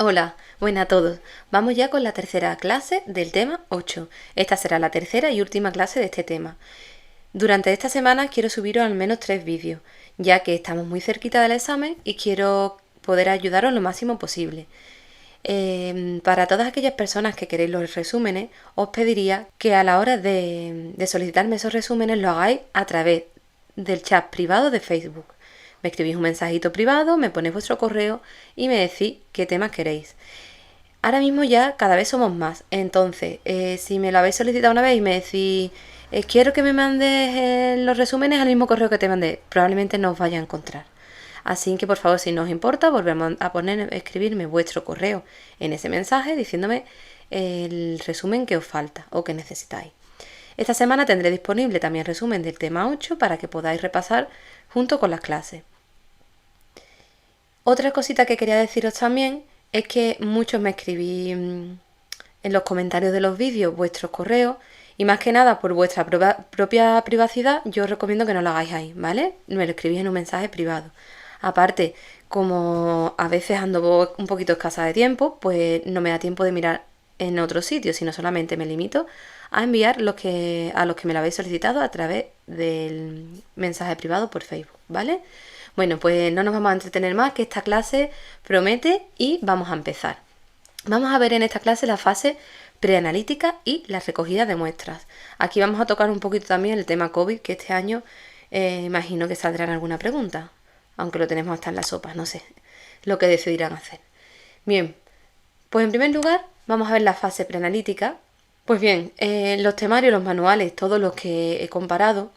Hola, buenas a todos. Vamos ya con la tercera clase del tema 8. Esta será la tercera y última clase de este tema. Durante esta semana quiero subiros al menos 3 vídeos, ya que estamos muy cerquita del examen y quiero poder ayudaros lo máximo posible. Para todas aquellas personas que queréis los resúmenes, os pediría que a la hora de solicitarme esos resúmenes lo hagáis a través del chat privado de Facebook. Me escribís un mensajito privado, me ponéis vuestro correo y me decís qué temas queréis. Ahora mismo ya cada vez somos más, entonces si me lo habéis solicitado una vez y me decís quiero que me mandes los resúmenes al mismo correo que te mandé, probablemente no os vaya a encontrar. Así que por favor, si no os importa, volvemos a escribirme vuestro correo en ese mensaje diciéndome el resumen que os falta o que necesitáis. Esta semana tendré disponible también resumen del tema 8 para que podáis repasar junto con las clases. Otra cosita que quería deciros también es que muchos me escribís en los comentarios de los vídeos vuestros correos y más que nada por vuestra propia privacidad yo os recomiendo que no lo hagáis ahí, ¿vale? Me lo escribís en un mensaje privado. Aparte, como a veces ando un poquito escasa de tiempo, pues no me da tiempo de mirar en otro sitio, sino solamente me limito a enviar a los que me lo habéis solicitado a través del mensaje privado por Facebook, ¿vale? Bueno, pues no nos vamos a entretener más, que esta clase promete y vamos a empezar. Vamos a ver en esta clase la fase preanalítica y la recogida de muestras. Aquí vamos a tocar un poquito también el tema COVID, que este año imagino que saldrá en alguna pregunta, aunque lo tenemos hasta en la sopa, no sé lo que decidirán hacer. Bien, pues en primer lugar vamos a ver la fase preanalítica. Pues bien, los temarios, los manuales, todos los que he comparado,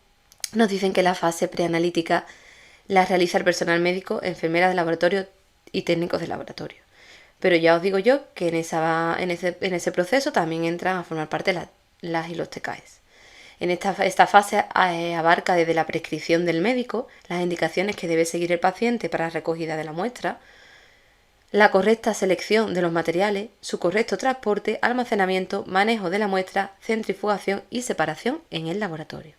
nos dicen que la fase preanalítica la realiza el personal médico, enfermeras de laboratorio y técnicos de laboratorio. Pero ya os digo yo que en ese proceso también entran a formar parte las y los TKs. Esta fase abarca desde la prescripción del médico, las indicaciones que debe seguir el paciente para la recogida de la muestra, la correcta selección de los materiales, su correcto transporte, almacenamiento, manejo de la muestra, centrifugación y separación en el laboratorio.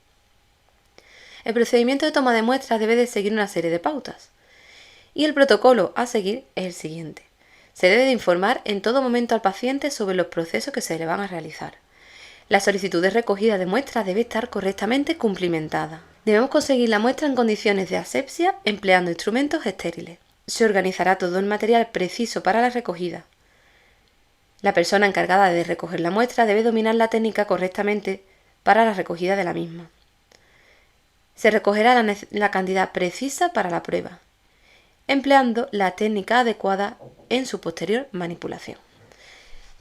El procedimiento de toma de muestras debe de seguir una serie de pautas. Y el protocolo a seguir es el siguiente. Se debe de informar en todo momento al paciente sobre los procesos que se le van a realizar. La solicitud de recogida de muestras debe estar correctamente cumplimentada. Debemos conseguir la muestra en condiciones de asepsia empleando instrumentos estériles. Se organizará todo el material preciso para la recogida. La persona encargada de recoger la muestra debe dominar la técnica correctamente para la recogida de la misma. Se recogerá la cantidad precisa para la prueba, empleando la técnica adecuada en su posterior manipulación.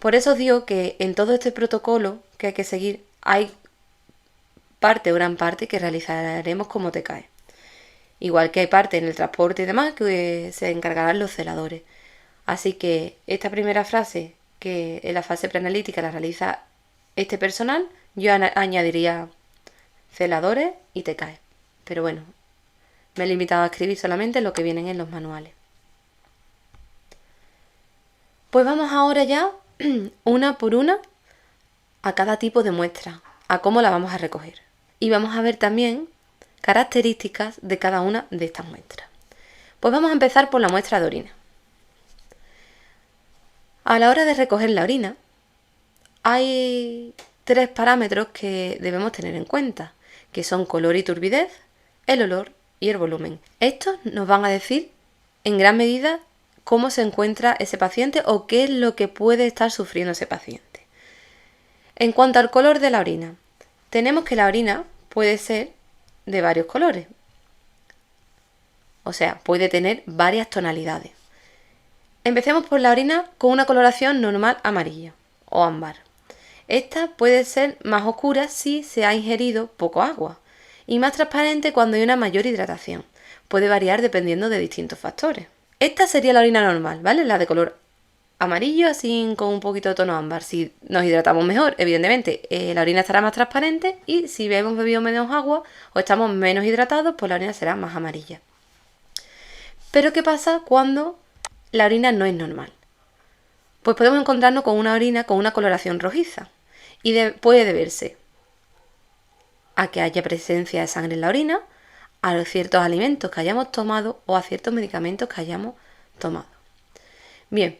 Por eso os digo que en todo este protocolo que hay que seguir hay parte o gran parte que realizaremos como TKE. Igual que hay parte en el transporte y demás que se encargarán los celadores. Así que esta primera frase, que en la fase preanalítica la realiza este personal, yo añadiría celadores y TKE. Pero bueno, me he limitado a escribir solamente lo que vienen en los manuales. Pues vamos ahora ya, una por una, a cada tipo de muestra, a cómo la vamos a recoger. Y vamos a ver también características de cada una de estas muestras. Pues vamos a empezar por la muestra de orina. A la hora de recoger la orina, hay 3 parámetros que debemos tener en cuenta, que son color y turbidez, el olor y el volumen. Estos nos van a decir en gran medida cómo se encuentra ese paciente o qué es lo que puede estar sufriendo ese paciente. En cuanto al color de la orina, tenemos que la orina puede ser de varios colores, o sea, puede tener varias tonalidades. Empecemos por la orina con una coloración normal amarilla o ámbar. Esta puede ser más oscura si se ha ingerido poco agua y más transparente cuando hay una mayor hidratación. Puede variar dependiendo de distintos factores. Esta sería la orina normal, ¿vale? La de color amarillo, así con un poquito de tono ámbar. Si nos hidratamos mejor, evidentemente, la orina estará más transparente y si hemos bebido menos agua o estamos menos hidratados, pues la orina será más amarilla. Pero ¿qué pasa cuando la orina no es normal? Pues podemos encontrarnos con una orina con una coloración rojiza y puede deberse a que haya presencia de sangre en la orina, a ciertos alimentos que hayamos tomado o a ciertos medicamentos que hayamos tomado. Bien,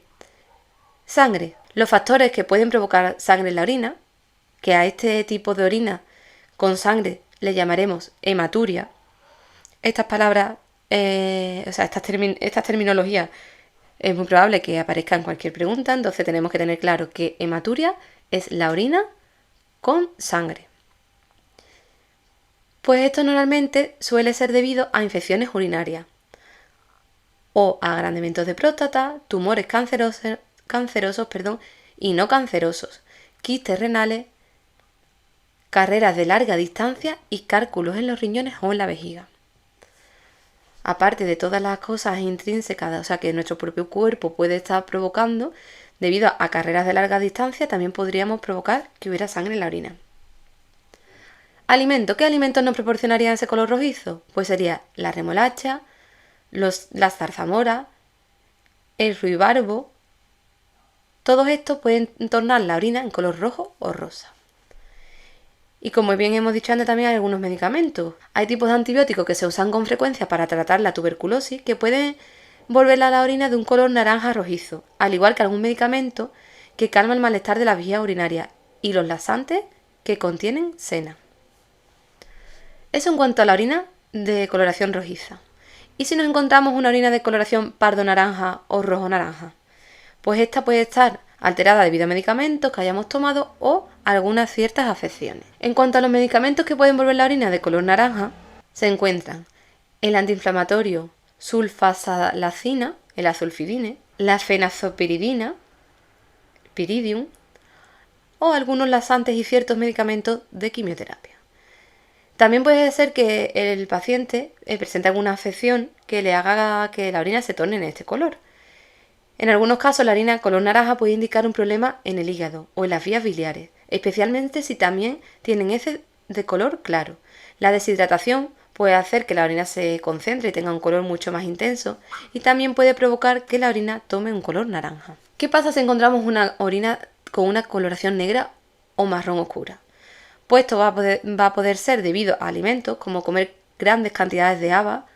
Sangre. Los factores que pueden provocar sangre en la orina, que a este tipo de orina con sangre le llamaremos hematuria. Estas palabras, estas terminologías es muy probable que aparezca en cualquier pregunta, entonces tenemos que tener claro que hematuria es la orina con sangre. Pues esto normalmente suele ser debido a infecciones urinarias o agrandamientos de próstata, tumores cancerosos, y no cancerosos, quistes renales, carreras de larga distancia y cálculos en los riñones o en la vejiga. Aparte de todas las cosas intrínsecas, o sea, que nuestro propio cuerpo puede estar provocando, debido a carreras de larga distancia, también podríamos provocar que hubiera sangre en la orina. ¿Alimento? ¿Qué alimentos nos proporcionarían ese color rojizo? Pues sería la remolacha, las zarzamoras, el ruibarbo. Todos estos pueden tornar la orina en color rojo o rosa. Y como bien hemos dicho antes, también hay algunos medicamentos. Hay tipos de antibióticos que se usan con frecuencia para tratar la tuberculosis que pueden volver a la orina de un color naranja rojizo, al igual que algún medicamento que calma el malestar de las vías urinarias y los laxantes que contienen sena. Eso en cuanto a la orina de coloración rojiza. ¿Y si nos encontramos una orina de coloración pardo-naranja o rojo-naranja? Pues esta puede estar alterada debido a medicamentos que hayamos tomado o algunas ciertas afecciones. En cuanto a los medicamentos que pueden volver la orina de color naranja, se encuentran el antiinflamatorio sulfasalacina, el azulfidine, la fenazopiridina, piridium, o algunos laxantes y ciertos medicamentos de quimioterapia. También puede ser que el paciente presente alguna afección que le haga que la orina se torne en este color. En algunos casos la orina color naranja puede indicar un problema en el hígado o en las vías biliares, especialmente si también tienen heces de color claro. La deshidratación puede hacer que la orina se concentre y tenga un color mucho más intenso y también puede provocar que la orina tome un color naranja. ¿Qué pasa si encontramos una orina con una coloración negra o marrón oscura? Pues esto va a poder ser debido a alimentos como comer grandes cantidades de haba,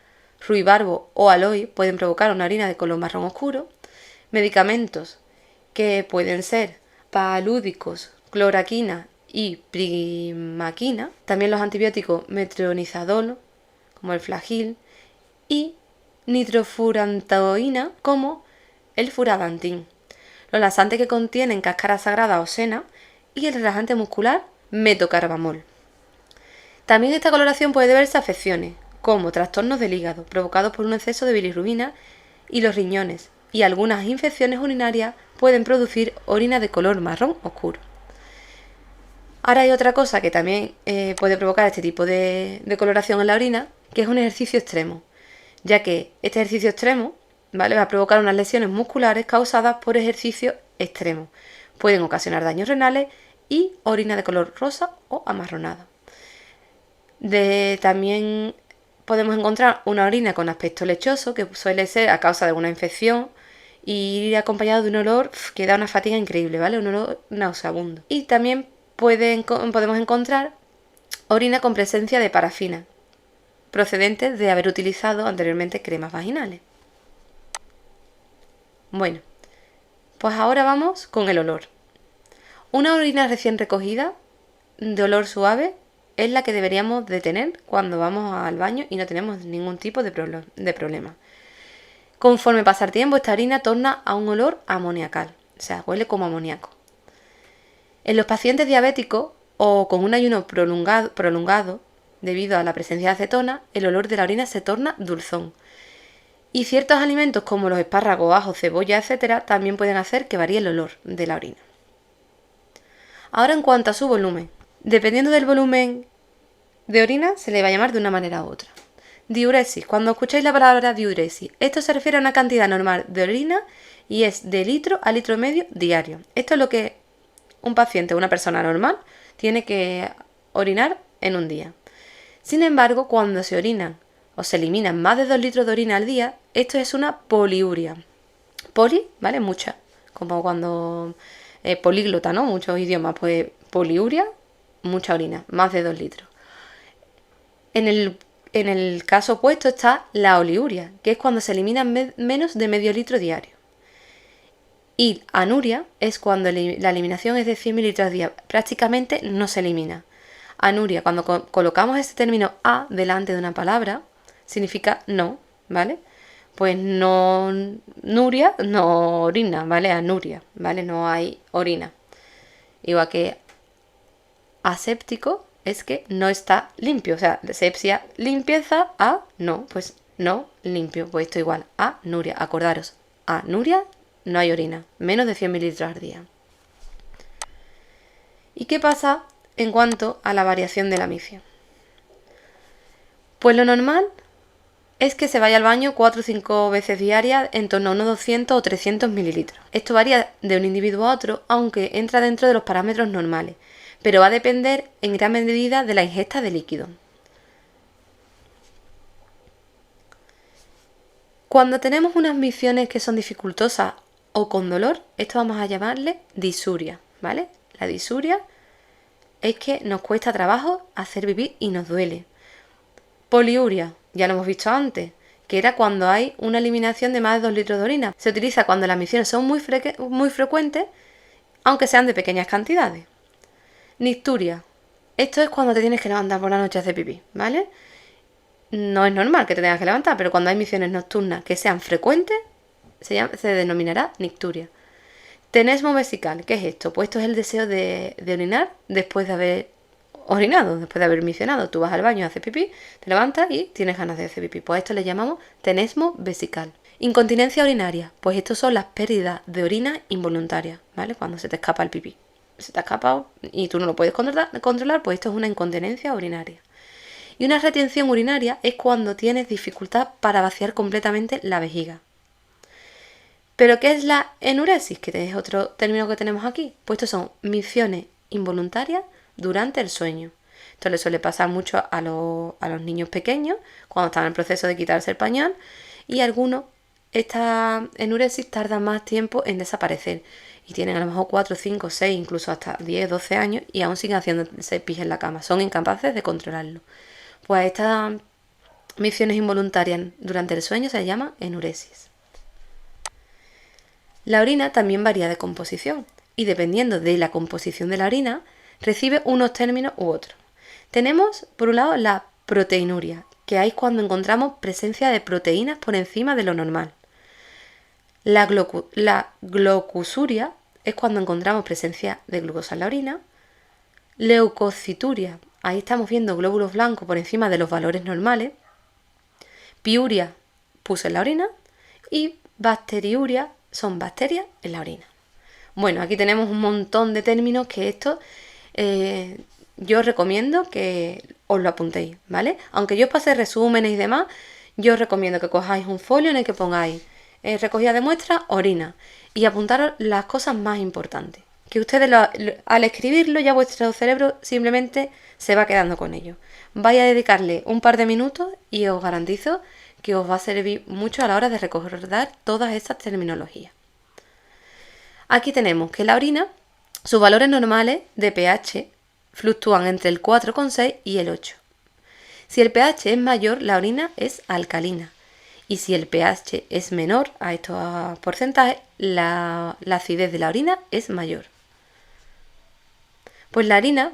ruibarbo o aloe pueden provocar una orina de color marrón oscuro. Medicamentos que pueden ser palúdicos, cloraquina y primaquina. También los antibióticos metronidazol, como el Flagyl, y nitrofurantoína, como el furadantin. Los laxantes que contienen cáscara sagrada o sena y el relajante muscular metocarbamol. También esta coloración puede deberse a afecciones, como trastornos del hígado provocados por un exceso de bilirrubina y los riñones, y algunas infecciones urinarias pueden producir orina de color marrón oscuro. Ahora hay otra cosa que también puede provocar este tipo de coloración en la orina, que es un ejercicio extremo, ya que este ejercicio extremo, ¿vale?, va a provocar unas lesiones musculares causadas por ejercicio extremo. Pueden ocasionar daños renales y orina de color rosa o amarronada. También podemos encontrar una orina con aspecto lechoso, que suele ser a causa de una infección, y ir acompañado de un olor que da una fatiga increíble, ¿vale? Un olor nauseabundo. Y también podemos encontrar orina con presencia de parafina, procedente de haber utilizado anteriormente cremas vaginales. Bueno, pues ahora vamos con el olor. Una orina recién recogida, de olor suave, es la que deberíamos de tener cuando vamos al baño y no tenemos ningún tipo de problema. Conforme pasa el tiempo, esta orina torna a un olor amoniacal, o sea, huele como amoníaco. En los pacientes diabéticos o con un ayuno prolongado, debido a la presencia de acetona, el olor de la orina se torna dulzón. Y ciertos alimentos como los espárragos, ajo, cebolla, etc., también pueden hacer que varíe el olor de la orina. Ahora, en cuanto a su volumen, dependiendo del volumen de orina, se le va a llamar de una manera u otra. Diuresis. Cuando escucháis la palabra diuresis, esto se refiere a una cantidad normal de orina y es de litro a litro y medio diario. Esto es lo que un paciente o una persona normal tiene que orinar en un día. Sin embargo, cuando se orinan o se eliminan más de 2 litros de orina al día, esto es una poliuria. Poli, ¿vale? Mucha. Como cuando políglota, ¿no? Muchos idiomas. Pues poliuria, mucha orina, más de 2 litros. En el caso opuesto está la oliuria, que es cuando se eliminan menos de medio litro diario. Y anuria es cuando la eliminación es de 100 mililitros al día, prácticamente no se elimina. Anuria, cuando colocamos ese término a delante de una palabra, significa no, ¿vale? Pues no, nuria, no orina, ¿vale? Anuria, ¿vale? No hay orina. Igual que aséptico es que no está limpio, o sea, sepsia, limpieza, a no, pues no limpio, pues esto igual, anuria, acordaros, anuria, no hay orina, menos de 100 mililitros al día. ¿Y qué pasa en cuanto a la variación de la micción? Pues lo normal es que se vaya al baño 4 o 5 veces diarias en torno a unos 200 o 300 mililitros. Esto varía de un individuo a otro, aunque entra dentro de los parámetros normales, pero va a depender en gran medida de la ingesta de líquido. Cuando tenemos unas micciones que son dificultosas o con dolor, esto vamos a llamarle disuria, ¿vale? La disuria es que nos cuesta trabajo hacer pipí y nos duele. Poliuria, ya lo hemos visto antes, que era cuando hay una eliminación de más de 2 litros de orina. Se utiliza cuando las micciones son muy frecuentes, aunque sean de pequeñas cantidades. Nicturia, esto es cuando te tienes que levantar por la noche a hacer pipí, ¿vale? No es normal que te tengas que levantar, pero cuando hay micciones nocturnas que sean frecuentes, se denominará nicturia. Tenesmo vesical, ¿qué es esto? Pues esto es el deseo de orinar después de haber orinado, después de haber misionado. Tú vas al baño, haces pipí, te levantas y tienes ganas de hacer pipí. Pues a esto le llamamos tenesmo vesical. Incontinencia urinaria, pues esto son las pérdidas de orina involuntarias, ¿vale? Cuando se te escapa el pipí. Se te ha escapado y tú no lo puedes controlar, pues esto es una incontinencia urinaria. Y una retención urinaria es cuando tienes dificultad para vaciar completamente la vejiga. ¿Pero qué es la enuresis? Que es otro término que tenemos aquí. Pues estos son micciones involuntarias durante el sueño. Esto le suele pasar mucho a los niños pequeños cuando están en el proceso de quitarse el pañal, y algunos esta enuresis tarda más tiempo en desaparecer y tienen a lo mejor 4, 5, 6, incluso hasta 10, 12 años y aún siguen haciéndose pis en la cama. Son incapaces de controlarlo. Pues estas micciones involuntarias durante el sueño se llaman enuresis. La orina también varía de composición y dependiendo de la composición de la orina recibe unos términos u otros. Tenemos por un lado la proteinuria, que hay cuando encontramos presencia de proteínas por encima de lo normal. La glucosuria es cuando encontramos presencia de glucosa en la orina. Leucocituria, ahí estamos viendo glóbulos blancos por encima de los valores normales. Piuria, pus en la orina. Y bacteriuria, son bacterias en la orina. Bueno, aquí tenemos un montón de términos que esto yo os recomiendo que os lo apuntéis, ¿vale? Aunque yo os pase resúmenes y demás, yo os recomiendo que cojáis un folio en el que pongáis recogida de muestras, orina, y apuntaros las cosas más importantes. Que ustedes al escribirlo ya vuestro cerebro simplemente se va quedando con ello. Vais a dedicarle un par de minutos y os garantizo que os va a servir mucho a la hora de recordar todas estas terminologías. Aquí tenemos que la orina, sus valores normales de pH fluctúan entre el 4,6 y el 8. Si el pH es mayor, la orina es alcalina. Y si el pH es menor a estos porcentajes, la acidez de la orina es mayor. Pues la orina,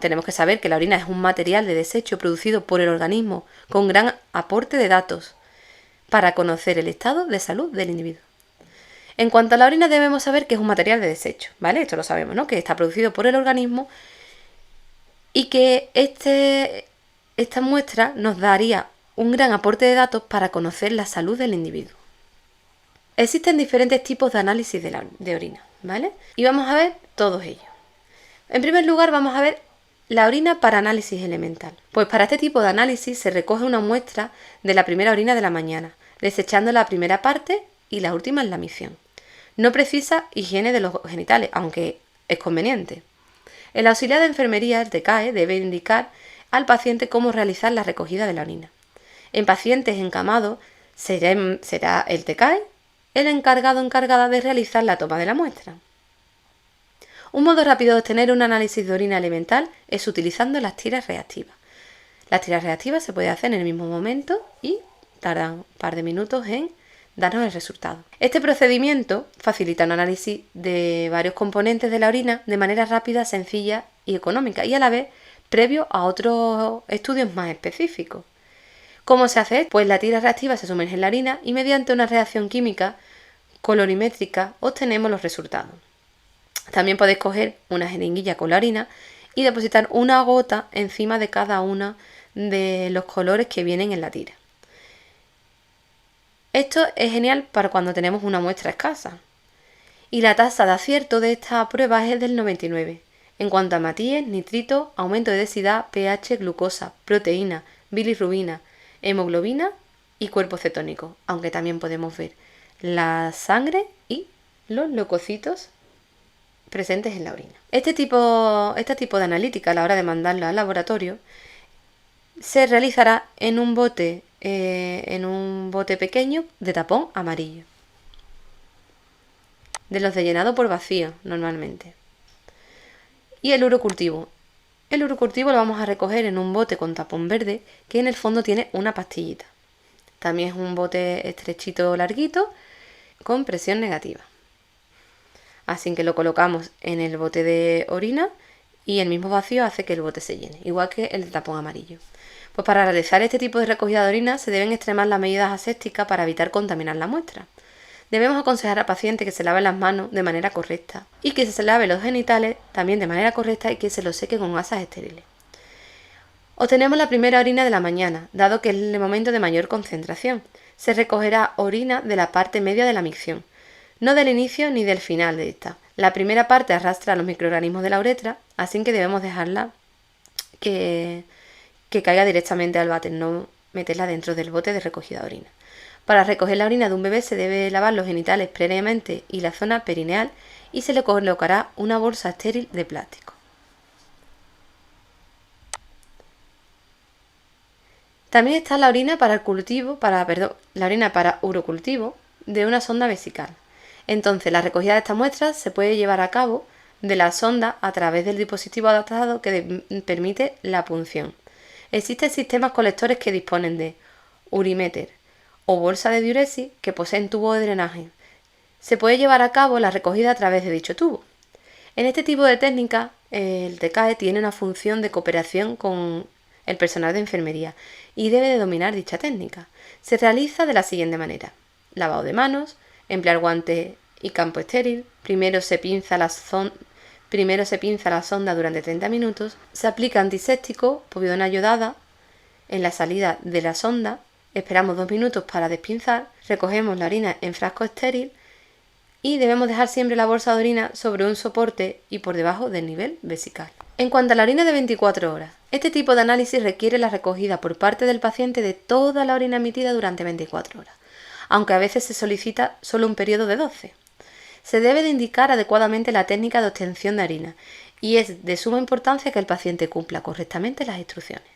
tenemos que saber que la orina es un material de desecho producido por el organismo con gran aporte de datos para conocer el estado de salud del individuo. En cuanto a la orina debemos saber que es un material de desecho, ¿vale? Esto lo sabemos, ¿no? Que está producido por el organismo y que esta muestra nos daría un gran aporte de datos para conocer la salud del individuo. Existen diferentes tipos de análisis de orina, ¿vale? Y vamos a ver todos ellos. En primer lugar vamos a ver la orina para análisis elemental. Pues para este tipo de análisis se recoge una muestra de la primera orina de la mañana, desechando la primera parte y la última en la micción. No precisa higiene de los genitales, aunque es conveniente. El auxiliar de enfermería, el TCAE, debe indicar al paciente cómo realizar la recogida de la orina. En pacientes encamados será el TCAE el encargada de realizar la toma de la muestra. Un modo rápido de obtener un análisis de orina elemental es utilizando las tiras reactivas. Las tiras reactivas se pueden hacer en el mismo momento y tardan un par de minutos en darnos el resultado. Este procedimiento facilita un análisis de varios componentes de la orina de manera rápida, sencilla y económica, y a la vez previo a otros estudios más específicos. ¿Cómo se hace? Pues la tira reactiva se sumerge en la orina y mediante una reacción química colorimétrica obtenemos los resultados. También podéis coger una jeringuilla con la orina y depositar una gota encima de cada uno de los colores que vienen en la tira. Esto es genial para cuando tenemos una muestra escasa. Y la tasa de acierto de esta prueba es del 99. En cuanto a matíes, nitrito, aumento de densidad, pH, glucosa, proteína, bilirrubina, hemoglobina y cuerpo cetónico, aunque también podemos ver la sangre y los leucocitos presentes en la orina. Este tipo de analítica a la hora de mandarla al laboratorio se realizará en un bote pequeño de tapón amarillo, de los de llenado por vacío normalmente. Y el urocultivo. El urocultivo lo vamos a recoger en un bote con tapón verde que en el fondo tiene una pastillita. También es un bote estrechito larguito con presión negativa. Así que lo colocamos en el bote de orina y el mismo vacío hace que el bote se llene, igual que el tapón amarillo. Pues para realizar este tipo de recogida de orina se deben extremar las medidas asépticas para evitar contaminar la muestra. Debemos aconsejar al paciente que se lave las manos de manera correcta y que se lave los genitales también de manera correcta y que se los seque con gasas estériles. Obtenemos la primera orina de la mañana, dado que es el momento de mayor concentración. Se recogerá orina de la parte media de la micción, no del inicio ni del final de esta. La primera parte arrastra a los microorganismos de la uretra, así que debemos dejarla que caiga directamente al váter, no meterla dentro del bote de recogida de orina. Para recoger la orina de un bebé se debe lavar los genitales previamente y la zona perineal y se le colocará una bolsa estéril de plástico. También está la orina para urocultivo de una sonda vesical. Entonces, la recogida de estas muestras se puede llevar a cabo de la sonda a través del dispositivo adaptado que permite la punción. Existen sistemas colectores que disponen de uriméter o bolsa de diuresis que poseen tubo de drenaje. Se puede llevar a cabo la recogida a través de dicho tubo. En este tipo de técnica, el TCAE tiene una función de cooperación con el personal de enfermería y debe de dominar dicha técnica. Se realiza de la siguiente manera: lavado de manos, emplear guantes y campo estéril, primero se pinza la sonda durante 30 minutos, se aplica antiséptico, povidona ayudada en la salida de la sonda, esperamos 2 minutos para despinzar, recogemos la orina en frasco estéril y debemos dejar siempre la bolsa de orina sobre un soporte y por debajo del nivel vesical. En cuanto a la orina de 24 horas, este tipo de análisis requiere la recogida por parte del paciente de toda la orina emitida durante 24 horas, aunque a veces se solicita solo un periodo de 12. Se debe de indicar adecuadamente la técnica de obtención de orina y es de suma importancia que el paciente cumpla correctamente las instrucciones.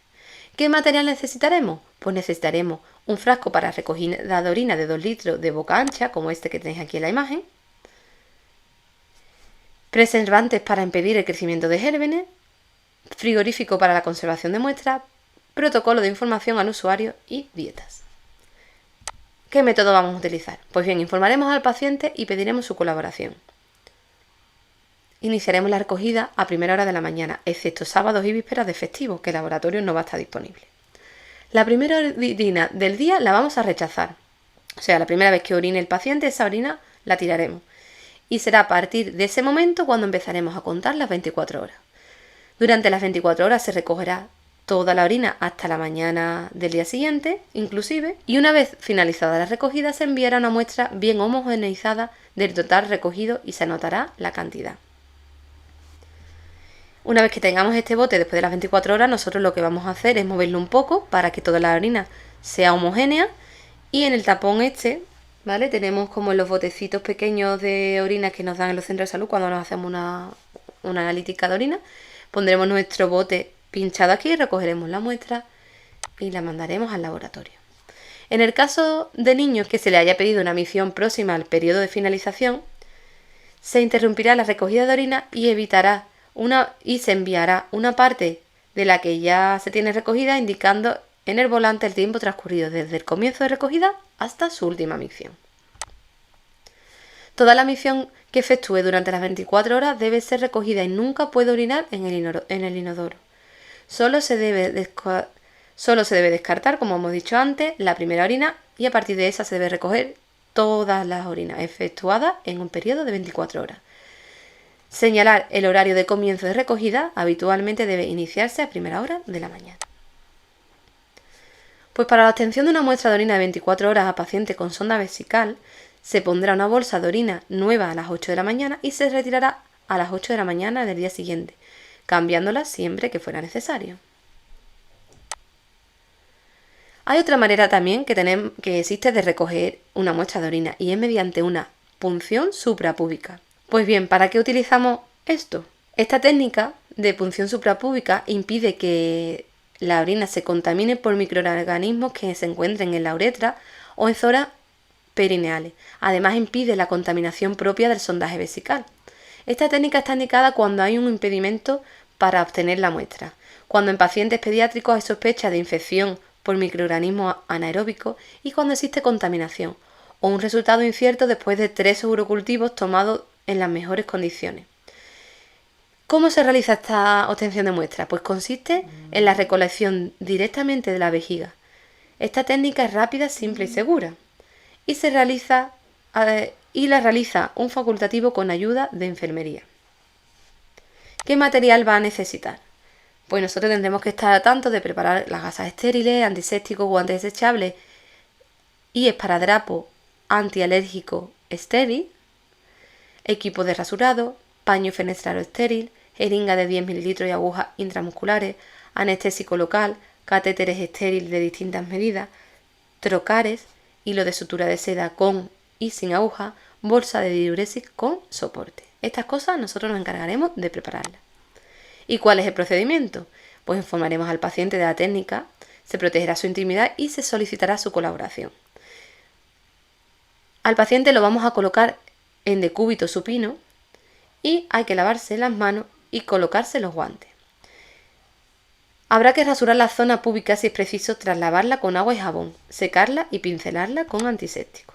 ¿Qué material necesitaremos? Pues necesitaremos un frasco para recogida de orina de 2 litros de boca ancha, como este que tenéis aquí en la imagen, preservantes para impedir el crecimiento de gérmenes, frigorífico para la conservación de muestras, protocolo de información al usuario y dietas. ¿Qué método vamos a utilizar? Pues bien, informaremos al paciente y pediremos su colaboración. Iniciaremos la recogida a primera hora de la mañana, excepto sábados y vísperas de festivo, que el laboratorio no va a estar disponible. La primera orina del día la vamos a rechazar. O sea, la primera vez que orine el paciente, esa orina la tiraremos. Y será a partir de ese momento cuando empezaremos a contar las 24 horas. Durante las 24 horas se recogerá toda la orina hasta la mañana del día siguiente, inclusive, y una vez finalizada la recogida se enviará una muestra bien homogeneizada del total recogido y se anotará la cantidad. Una vez que tengamos este bote después de las 24 horas, nosotros lo que vamos a hacer es moverlo un poco para que toda la orina sea homogénea y en el tapón este, ¿vale? Tenemos como los botecitos pequeños de orina que nos dan en los centros de salud cuando nos hacemos una analítica de orina. Pondremos nuestro bote pinchado aquí, recogeremos la muestra y la mandaremos al laboratorio. En el caso de niños que se le haya pedido una micción próxima al periodo de finalización, se interrumpirá la recogida de orina y se enviará una parte de la que ya se tiene recogida indicando en el volante el tiempo transcurrido desde el comienzo de recogida hasta su última micción. Toda la misión que efectúe durante las 24 horas debe ser recogida y nunca puede orinar en el inodoro. Solo se debe descartar, como hemos dicho antes, la primera orina y a partir de esa se debe recoger todas las orinas efectuadas en un periodo de 24 horas. Señalar el horario de comienzo de recogida habitualmente debe iniciarse a primera hora de la mañana. Pues para la obtención de una muestra de orina de 24 horas a paciente con sonda vesical, se pondrá una bolsa de orina nueva a las 8 de la mañana y se retirará a las 8 de la mañana del día siguiente, cambiándola siempre que fuera necesario. Hay otra manera también que existe de recoger una muestra de orina y es mediante una punción suprapúbica. Pues bien, ¿para qué utilizamos esto? Esta técnica de punción suprapúbica impide que la orina se contamine por microorganismos que se encuentren en la uretra o en zonas perineales. Además, impide la contaminación propia del sondaje vesical. Esta técnica está indicada cuando hay un impedimento para obtener la muestra, cuando en pacientes pediátricos hay sospecha de infección por microorganismos anaeróbicos y cuando existe contaminación o un resultado incierto después de 3 urocultivos tomados en las mejores condiciones. ¿Cómo se realiza esta obtención de muestras? Pues consiste en la recolección directamente de la vejiga. Esta técnica es rápida, simple y segura y la realiza un facultativo con ayuda de enfermería. ¿Qué material va a necesitar? Pues nosotros tendremos que estar a tanto de preparar las gasas estériles, antisépticos, guantes desechables y esparadrapo antialérgico estéril, equipo de rasurado, paño fenestraro estéril, jeringa de 10 ml y agujas intramusculares, anestésico local, catéteres estériles de distintas medidas, trocares, hilo de sutura de seda con y sin aguja, bolsa de diuresis con soporte. Estas cosas nosotros nos encargaremos de prepararlas. ¿Y cuál es el procedimiento? Pues informaremos al paciente de la técnica, se protegerá su intimidad y se solicitará su colaboración. Al paciente lo vamos a colocar en decúbito supino y hay que lavarse las manos y colocarse los guantes. Habrá que rasurar la zona púbica si es preciso tras lavarla con agua y jabón, secarla y pincelarla con antiséptico.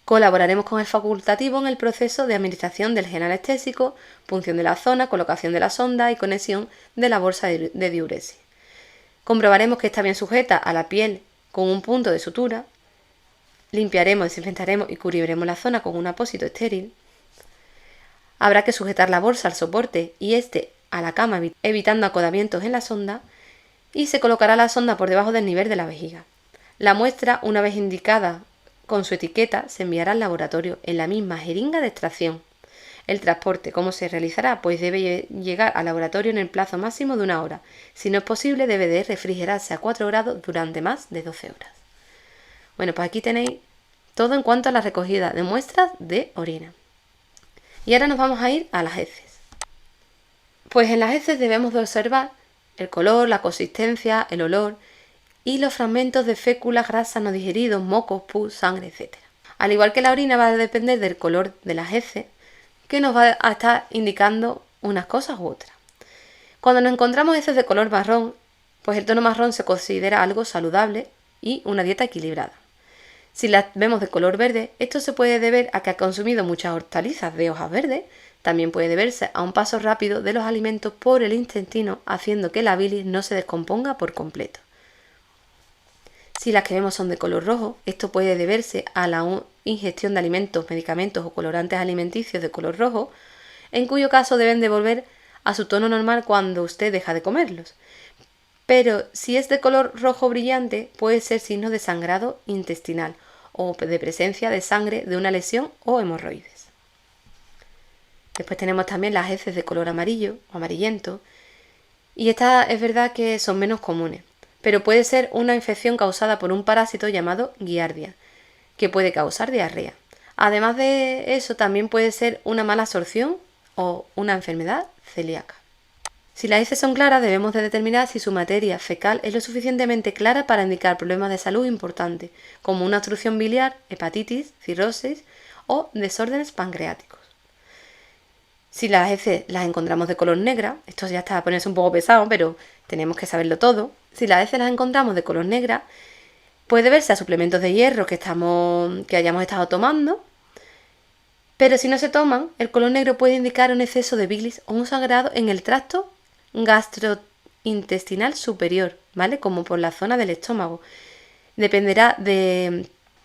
Colaboraremos con el facultativo en el proceso de administración del gel anestésico, punción de la zona, colocación de la sonda y conexión de la bolsa de diuresis. Comprobaremos que está bien sujeta a la piel con un punto de sutura. Limpiaremos, desinfectaremos y cubriremos la zona con un apósito estéril. Habrá que sujetar la bolsa al soporte y a la cama evitando acodamientos en la sonda y se colocará la sonda por debajo del nivel de la vejiga. La muestra, una vez indicada con su etiqueta, se enviará al laboratorio en la misma jeringa de extracción. El transporte, ¿cómo se realizará? Pues debe llegar al laboratorio en el plazo máximo de 1 hora. Si no es posible, debe de refrigerarse a 4 grados durante más de 12 horas. Bueno, pues aquí tenéis todo en cuanto a la recogida de muestras de orina. Y ahora nos vamos a ir a las heces. Pues en las heces debemos de observar el color, la consistencia, el olor y los fragmentos de féculas, grasas no digeridos, mocos, pus, sangre, etc. Al igual que la orina va a depender del color de las heces, que nos va a estar indicando unas cosas u otras. Cuando nos encontramos heces de color marrón, pues el tono marrón se considera algo saludable y una dieta equilibrada. Si las vemos de color verde, esto se puede deber a que ha consumido muchas hortalizas de hojas verdes. También puede deberse a un paso rápido de los alimentos por el intestino, haciendo que la bilis no se descomponga por completo. Si las que vemos son de color rojo, esto puede deberse a la ingestión de alimentos, medicamentos o colorantes alimenticios de color rojo, en cuyo caso deben de volver a su tono normal cuando usted deja de comerlos. Pero si es de color rojo brillante, puede ser signo de sangrado intestinal o de presencia de sangre de una lesión o hemorroides. Después tenemos también las heces de color amarillo o amarillento, y estas es verdad que son menos comunes, pero puede ser una infección causada por un parásito llamado Giardia, que puede causar diarrea. Además de eso, también puede ser una mala absorción o una enfermedad celíaca. Si las heces son claras, debemos de determinar si su materia fecal es lo suficientemente clara para indicar problemas de salud importantes, como una obstrucción biliar, hepatitis, cirrosis o desórdenes pancreáticos. Si las heces las encontramos de color negra, esto ya está a ponerse un poco pesado, pero tenemos que saberlo todo. Si las heces las encontramos de color negra, Puede deberse a suplementos de hierro que hayamos estado tomando, pero si no se toman, el color negro puede indicar un exceso de bilis o un sangrado en el tracto gastrointestinal superior, ¿vale? Como por la zona del estómago. Va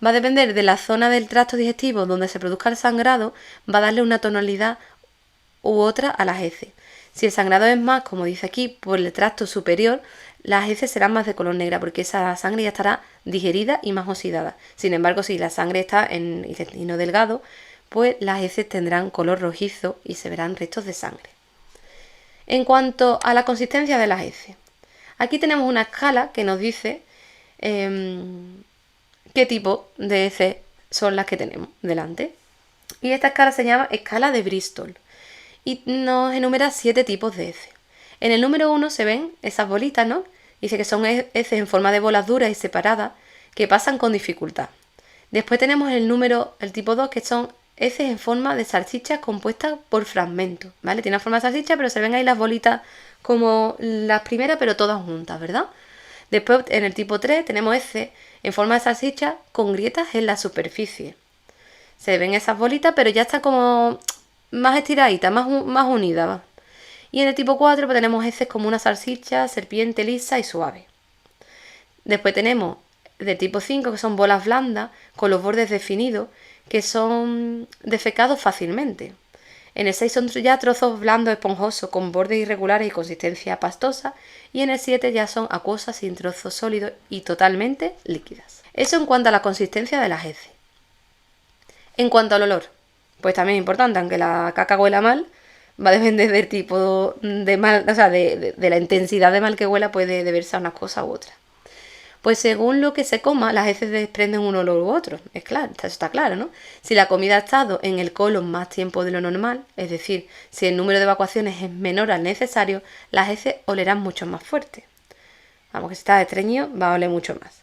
a depender de la zona del tracto digestivo donde se produzca el sangrado, va a darle una tonalidad u otra a las heces. Si el sangrado es más, como dice aquí, por el tracto superior, las heces serán más de color negra porque esa sangre ya estará digerida y más oxidada. Sin embargo, si la sangre está en intestino delgado, pues las heces tendrán color rojizo y se verán restos de sangre. En cuanto a la consistencia de las heces, aquí tenemos una escala que nos dice qué tipo de heces son las que tenemos delante. Y esta escala se llama escala de Bristol y nos enumera 7 tipos de heces. En el número 1 se ven esas bolitas, ¿no? Dice que son heces en forma de bolas duras y separadas que pasan con dificultad. Después tenemos el tipo 2, que son heces en forma de salchichas compuestas por fragmentos, ¿vale? Tiene forma de salchicha, pero se ven ahí las bolitas como las primeras, pero todas juntas, ¿verdad? Después, en el tipo 3, tenemos heces en forma de salchicha con grietas en la superficie. Se ven esas bolitas, pero ya está como más estiraditas, más unidas. Y en el tipo 4 pues tenemos heces como una salchicha, serpiente lisa y suave. Después tenemos del tipo 5, que son bolas blandas con los bordes definidos, que son defecados fácilmente. En el 6 son ya trozos blandos esponjosos con bordes irregulares y consistencia pastosa. Y en el 7 ya son acuosas sin trozos sólidos y totalmente líquidas. Eso en cuanto a la consistencia de las heces. En cuanto al olor, pues también es importante, aunque la caca huela mal, va a depender del tipo de mal, o sea, de la intensidad de mal que huela, puede deberse a unas cosas u otras. Pues según lo que se coma, las heces desprenden un olor u otro. Es claro, eso está claro, ¿no? Si la comida ha estado en el colon más tiempo de lo normal, es decir, si el número de evacuaciones es menor al necesario, las heces olerán mucho más fuerte. Vamos, que si está estreñido, va a oler mucho más.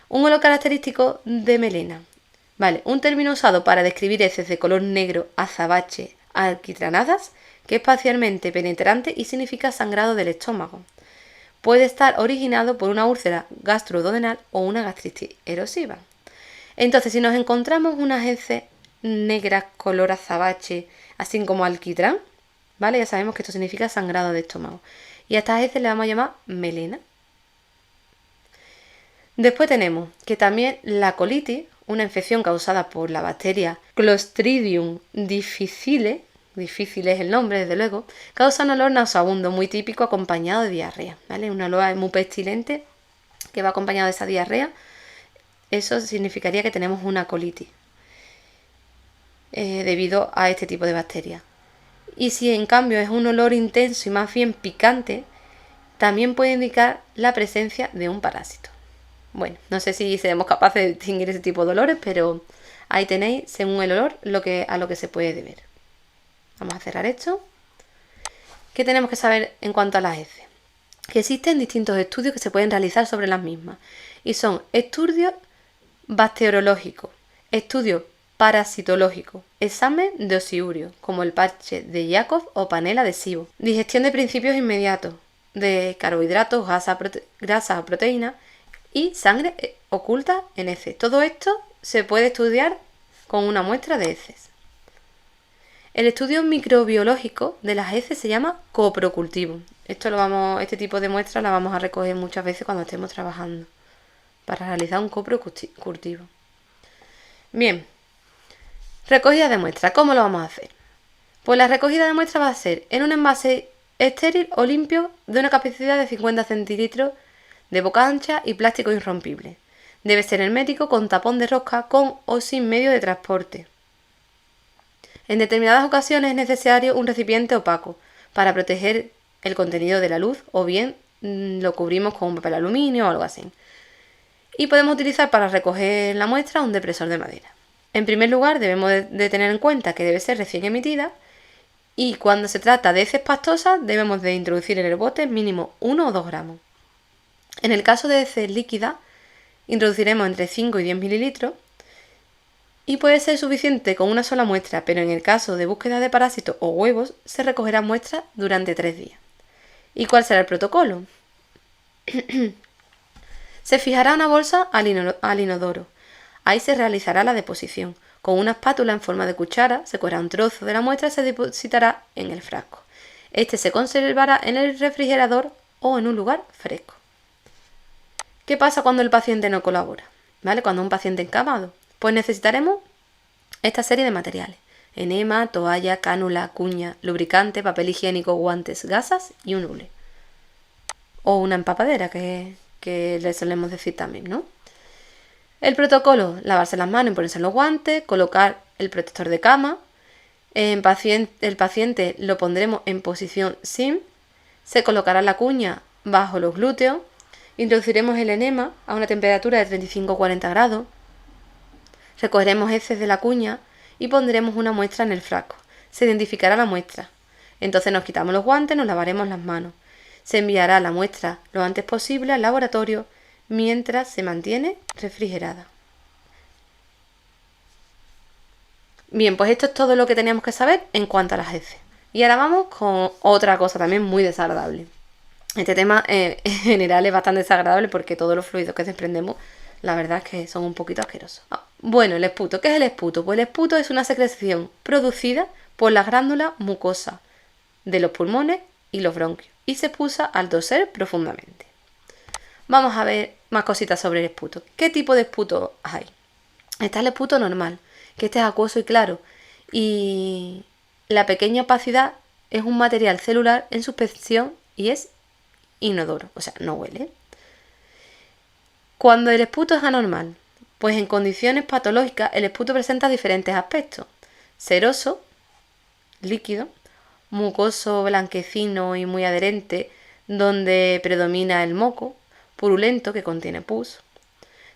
Un olor característico de melena. Vale, un término usado para describir heces de color negro, azabache, alquitranadas, que es parcialmente penetrante y significa sangrado del estómago. Puede estar originado por una úlcera gastroduodenal o una gastritis erosiva. Entonces, si nos encontramos unas heces negras color azabache, así como alquitrán, ¿vale? Ya sabemos que esto significa sangrado de estómago. Y a estas heces le vamos a llamar melena. Después tenemos que también la colitis, una infección causada por la bacteria Clostridium difficile, difícil es el nombre desde luego, causa un olor nauseabundo muy típico acompañado de diarrea, ¿vale? Un olor muy pestilente que va acompañado de esa diarrea. Eso significaría que tenemos una colitis debido a este tipo de bacterias. Y si en cambio es un olor intenso y más bien picante, también puede indicar la presencia de un parásito. Bueno, no sé si seremos capaces de distinguir ese tipo de olores, pero ahí tenéis, según el olor, a lo que se puede deber. Vamos a cerrar esto. ¿Qué tenemos que saber en cuanto a las heces? Que existen distintos estudios que se pueden realizar sobre las mismas. Y son estudios bacteriológicos, estudios parasitológicos, examen de osiurio, como el parche de Yakov o panela adhesivo, digestión de principios inmediatos, de carbohidratos, grasa o proteínas, y sangre oculta en heces. Todo esto se puede estudiar con una muestra de heces. El estudio microbiológico de las heces se llama coprocultivo. Este tipo de muestras la vamos a recoger muchas veces cuando estemos trabajando para realizar un coprocultivo. Bien, recogida de muestras. ¿Cómo lo vamos a hacer? Pues la recogida de muestras va a ser en un envase estéril o limpio de una capacidad de 50 centilitros de boca ancha y plástico irrompible. Debe ser hermético con tapón de rosca con o sin medio de transporte. En determinadas ocasiones es necesario un recipiente opaco para proteger el contenido de la luz o bien lo cubrimos con un papel aluminio o algo así. Y podemos utilizar para recoger la muestra un depresor de madera. En primer lugar debemos de tener en cuenta que debe ser recién emitida y cuando se trata de heces pastosas debemos de introducir en el bote mínimo 1 o 2 gramos. En el caso de heces líquidas, introduciremos entre 5 y 10 mililitros y puede ser suficiente con una sola muestra, pero en el caso de búsqueda de parásitos o huevos, se recogerán muestras durante 3 días. ¿Y cuál será el protocolo? Se fijará una bolsa al inodoro. Ahí se realizará la deposición. Con una espátula en forma de cuchara se cogerá un trozo de la muestra y se depositará en el frasco. Este se conservará en el refrigerador o en un lugar fresco. ¿Qué pasa cuando el paciente no colabora? ¿Vale? Cuando un paciente encamado. Pues necesitaremos esta serie de materiales: enema, toalla, cánula, cuña, lubricante, papel higiénico, guantes, gasas y un hule. O una empapadera, que le solemos decir también, ¿no? El protocolo: lavarse las manos y ponerse los guantes, colocar el protector de cama. El paciente lo pondremos en posición SIM, se colocará la cuña bajo los glúteos, introduciremos el enema a una temperatura de 35-40 grados, recogeremos heces de la cuña y pondremos una muestra en el frasco. Se identificará la muestra. Entonces nos quitamos los guantes, nos lavaremos las manos. Se enviará la muestra lo antes posible al laboratorio mientras se mantiene refrigerada. Bien, pues esto es todo lo que teníamos que saber en cuanto a las heces. Y ahora vamos con otra cosa también muy desagradable. Este tema en general es bastante desagradable porque todos los fluidos que desprendemos, la verdad es que son un poquito asquerosos. Bueno, el esputo. ¿Qué es el esputo? Pues el esputo es una secreción producida por las glándulas mucosas de los pulmones y los bronquios y se expulsa al toser profundamente. Vamos a ver más cositas sobre el esputo. ¿Qué tipo de esputo hay? Está el esputo normal, que este es acuoso y claro, y la pequeña opacidad es un material celular en suspensión y es inodoro, o sea, no huele. Cuando el esputo es anormal, pues en condiciones patológicas el esputo presenta diferentes aspectos: ceroso, líquido, mucoso, blanquecino y muy adherente, donde predomina el moco, purulento, que contiene pus,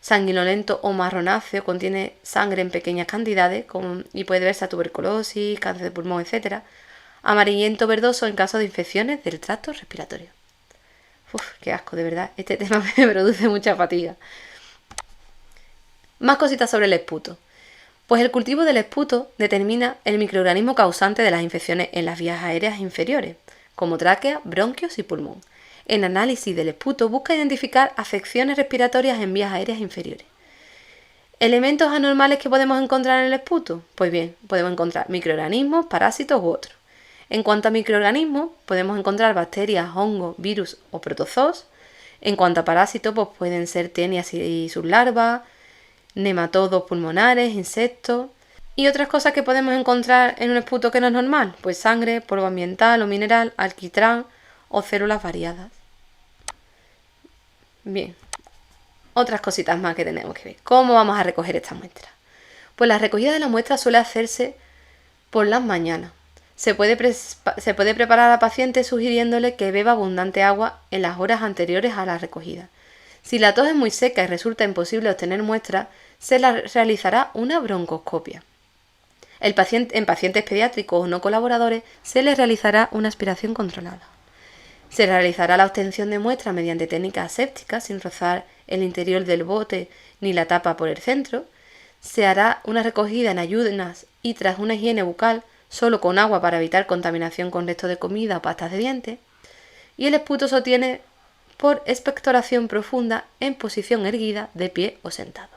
sanguinolento o marronáceo, contiene sangre en pequeñas cantidades y puede verse a tuberculosis, cáncer de pulmón, etc. Amarillento verdoso en caso de infecciones del tracto respiratorio. Uf, qué asco, de verdad. Este tema me produce mucha fatiga. Más cositas sobre el esputo. Pues el cultivo del esputo determina el microorganismo causante de las infecciones en las vías aéreas inferiores, como tráquea, bronquios y pulmón. El análisis del esputo busca identificar afecciones respiratorias en vías aéreas inferiores. ¿Elementos anormales que podemos encontrar en el esputo? Pues bien, podemos encontrar microorganismos, parásitos u otros. En cuanto a microorganismos, podemos encontrar bacterias, hongos, virus o protozoos. En cuanto a parásitos, pues pueden ser tenias y sus larvas, nematodos pulmonares, insectos. ¿Y otras cosas que podemos encontrar en un esputo que no es normal? Pues sangre, polvo ambiental o mineral, alquitrán o células variadas. Bien, otras cositas más que tenemos que ver. ¿Cómo vamos a recoger esta muestra? Pues la recogida de la muestra suele hacerse por las mañanas. Se puede preparar al paciente sugiriéndole que beba abundante agua en las horas anteriores a la recogida. Si la tos es muy seca y resulta imposible obtener muestras, se realizará una broncoscopia. En pacientes pediátricos o no colaboradores se les realizará una aspiración controlada. Se realizará la obtención de muestras mediante técnicas asépticas sin rozar el interior del bote ni la tapa por el centro. Se hará una recogida en ayunas y tras una higiene bucal solo con agua para evitar contaminación con restos de comida o pastas de dientes. Y el esputo se obtiene por expectoración profunda en posición erguida, de pie o sentado.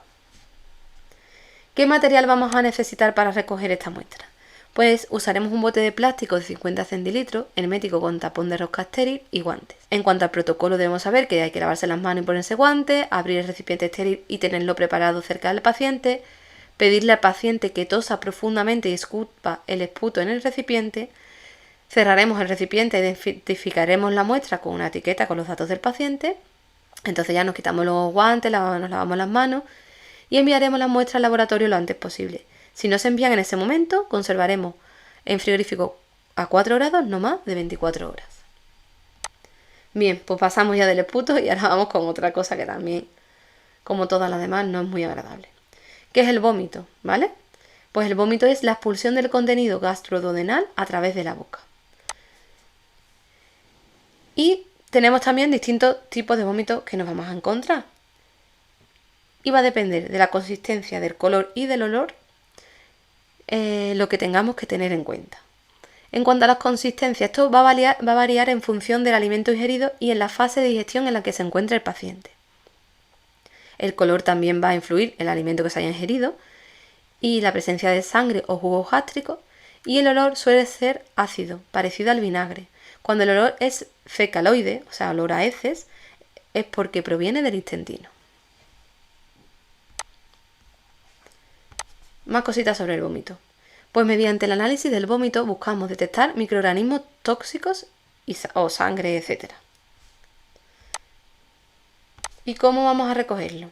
¿Qué material vamos a necesitar para recoger esta muestra? Pues usaremos un bote de plástico de 50 centilitros, hermético con tapón de rosca estéril y guantes. En cuanto al protocolo, debemos saber que hay que lavarse las manos y ponerse guantes, abrir el recipiente estéril y tenerlo preparado cerca del paciente, pedirle al paciente que tosa profundamente y escupa el esputo en el recipiente. Cerraremos el recipiente e identificaremos la muestra con una etiqueta con los datos del paciente. Entonces ya nos quitamos los guantes, nos lavamos las manos y enviaremos la muestra al laboratorio lo antes posible. Si no se envían en ese momento, conservaremos en frigorífico a 4 grados, no más de 24 horas. Bien, pues pasamos ya del esputo y ahora vamos con otra cosa que también, como todas las demás, no es muy agradable. ¿Qué es el vómito? ¿Vale? Pues el vómito es la expulsión del contenido gastroduodenal a través de la boca. Y tenemos también distintos tipos de vómitos que nos vamos a encontrar. Y va a depender de la consistencia, del color y del olor lo que tengamos que tener en cuenta. En cuanto a las consistencias, esto va a variar en función del alimento ingerido y en la fase de digestión en la que se encuentra el paciente. El color también va a influir en el alimento que se haya ingerido y la presencia de sangre o jugos gástricos. Y el olor suele ser ácido, parecido al vinagre. Cuando el olor es fecaloide, o sea, olor a heces, es porque proviene del intestino. Más cositas sobre el vómito. Pues mediante el análisis del vómito buscamos detectar microorganismos tóxicos o sangre, etc. ¿Y cómo vamos a recogerlo?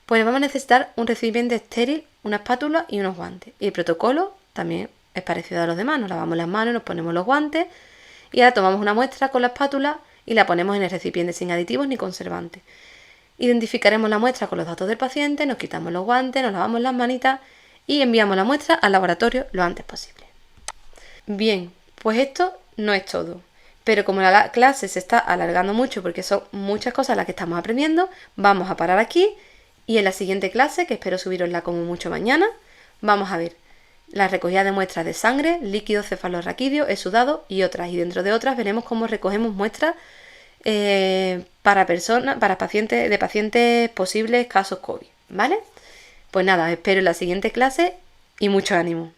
Pues vamos a necesitar un recipiente estéril, una espátula y unos guantes. Y el protocolo también es parecido a los demás. Nos lavamos las manos, nos ponemos los guantes y ahora tomamos una muestra con la espátula y la ponemos en el recipiente sin aditivos ni conservantes. Identificaremos la muestra con los datos del paciente, nos quitamos los guantes, nos lavamos las manitas y enviamos la muestra al laboratorio lo antes posible. Bien, pues esto no es todo. Pero como la clase se está alargando mucho porque son muchas cosas las que estamos aprendiendo, vamos a parar aquí y en la siguiente clase, que espero subirosla como mucho mañana, vamos a ver la recogida de muestras de sangre, líquido cefalorraquídeo, exudado y otras. Y dentro de otras veremos cómo recogemos muestras para pacientes posibles casos COVID, ¿vale? Pues nada, espero en la siguiente clase y mucho ánimo.